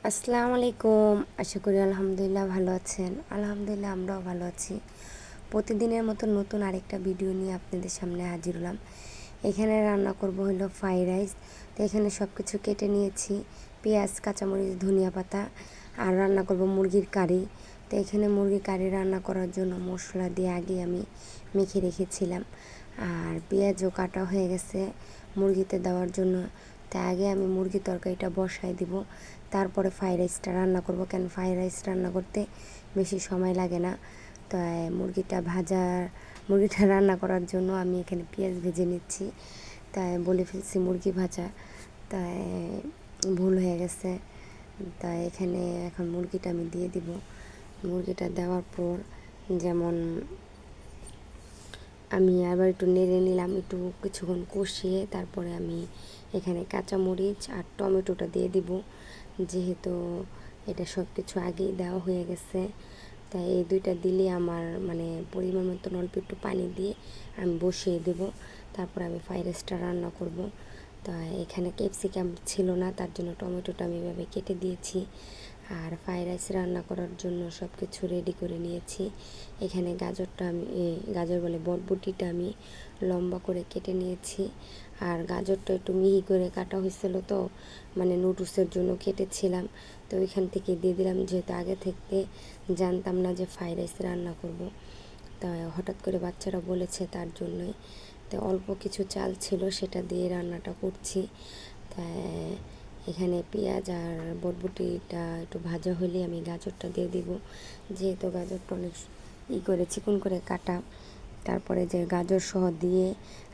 আসসালামু আলাইকুম। আশা করি আলহামদুলিল্লাহ ভালো আছেন। আলহামদুলিল্লাহ আমরাও ভালো আছি। প্রতিদিনের মতো নতুন আরেকটা ভিডিও নিয়ে আপনাদের সামনে হাজির হলাম। এখানে রান্না করব হলো ফ্রাইড রাইস। তো এখানে সব কিছু কেটে নিয়েছি, পেঁয়াজ, কাঁচামরিচ, ধনিয়া পাতা। আর রান্না করব মুরগির কারি। তো এখানে মুরগির কারি রান্না করার জন্য মশলা দিয়ে আগে আমি মেখে রেখেছিলাম। আর পেঁয়াজও কাটা হয়ে গেছে মুরগিতে দেওয়ার জন্য। তাই আগে আমি মুরগির তরকারিটা বসাই দিব, তারপরে ফ্রাইড রাইসটা রান্না করব। কেন ফ্রাইড রাইস রান্না করতে বেশি সময় লাগে না। তাই মুরগিটা রান্না করার জন্য আমি এখানে পেঁয়াজ ভেজে নিচ্ছি। তাই বলে ফেলছি মুরগি ভাজা, তাই ভুল হয়ে গেছে। তাই এখানে এখন মুরগিটা আমি দিয়ে দিব। মুরগিটা দেওয়ার পর যেমন আমি আবার একটু নেড়ে নিলাম, একটু কিছুক্ষণ কষিয়ে তারপরে আমি এখানে কাঁচামরিচ আর টমেটোটা দিয়ে দিব। যেহেতু এটা সব কিছু আগেই দেওয়া হয়ে গেছে, তাই এই দুইটা দিলে আমার পরিমাণ মতো অল্প একটু পানি দিয়ে আমি বসিয়ে দেব। তারপর আমি ফ্রাইড রাইসটা রান্না করব। তাই এখানে ক্যাপসিকাম ছিল না, তার জন্য টমেটোটা আমি এভাবে কেটে দিয়েছি। আর ফ্রাইড রাইস রান্না করার জন্য সব কিছু রেডি করে নিয়েছি। এখানে বরবটিটা আমি লম্বা করে কেটে নিয়েছি। আর গাজরটা একটু মিহি করে কাটা হয়েছিল, তো নুডলসের জন্য কেটেছিলাম, তো ওইখান থেকে দিয়ে দিলাম। যেহেতু আগে থেকে জানতাম না যে ফ্রাইড রাইস রান্না করব, তাই হঠাৎ করে বাচ্চারা বলেছে, তার জন্যই। তো অল্প কিছু চাল ছিল, সেটা দিয়ে রান্নাটা করছি। তাই এখানে পেঁয়াজ আর বরবটিটা একটু ভাজা হলে আমি গাজরটা দিয়ে দিব। যেহেতু গাজরটা অনেক চিকন করে কাটা, তারপরে যে গাজর সহ দিয়ে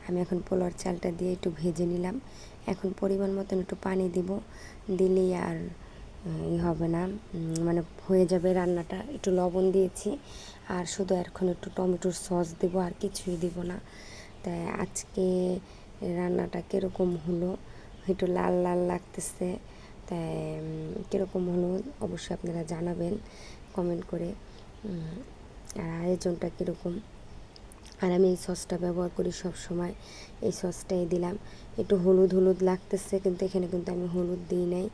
আমি এখন পোলাওর চালটা দিয়ে একটু ভেজে নিলাম। এখন পরিমাণ মতন একটু পানি দিব, দিলেই আর হবে না, হয়ে যাবে রান্নাটা। একটু লবণ দিয়েছি, আর শুধু এখন একটু টমেটোর সস দেবো, আর কিছুই দেব না। তাই আজকে রান্নাটা কীরকম হলো, একটু লাল লাল লাগতেছে। তাই কীরকম হলো অবশ্যই আপনারা জানাবেন কমেন্ট করে। আর আয়োজনটা কীরকম। আর আমি এই সসটা ব্যবহার করি সব সময়, এই সসটাই দিলাম। একটু হলুদ হলুদ লাগতেছে, কিন্তু এখানে কিন্তু আমি হলুদ দিই নাই,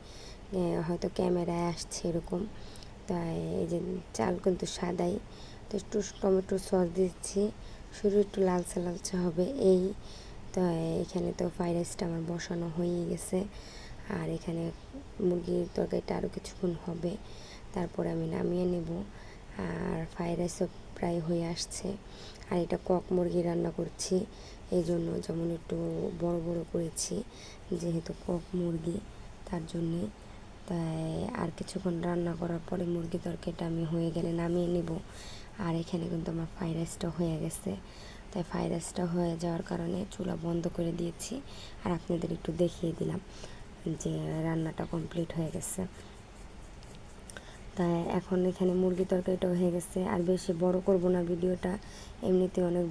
হয়তো ক্যামেরায় আসছে এরকম। তাই এই যে চাল কিন্তু সাদাই, তো একটু টমেটোর সস দিচ্ছি, শুধু একটু লালচে লালচে হবে এই। তো এখানে তো ফ্রাইড রাইসটা আমার বসানো হয়েই গেছে। আর এখানে মুরগির তরকারিটা আরও কিছুক্ষণ হবে, তারপরে আমি নামিয়ে নেব। আর ফ্রাইড রাইসও প্রায় হয়ে আসছে। আর এটা কক মুরগি রান্না করছি, এই জন্য যেমন একটু বড় বড় করেছি, যেহেতু কক মুরগি তার জন্যে। তাই আর কিছুক্ষণ রান্না করার পরে মুরগি তরকারিটা আমি হয়ে গেলে নামিয়ে নেব। আর এখানে কিন্তু আমার ফ্রাইড রাইসটা হয়ে গেছে। তাই ফ্রাইড রাইসটা হয়ে যাওয়ার কারণে চুলা বন্ধ করে দিয়েছি, আর আপনাদের একটু দেখিয়ে দিলাম যে রান্নাটা কমপ্লিট হয়ে গেছে। তাই এখন এখানে মুরগি তরকারিটাও হয়ে গেছে। আর বেশি বড় করব না ভিডিওটা, এমনিতে অনেক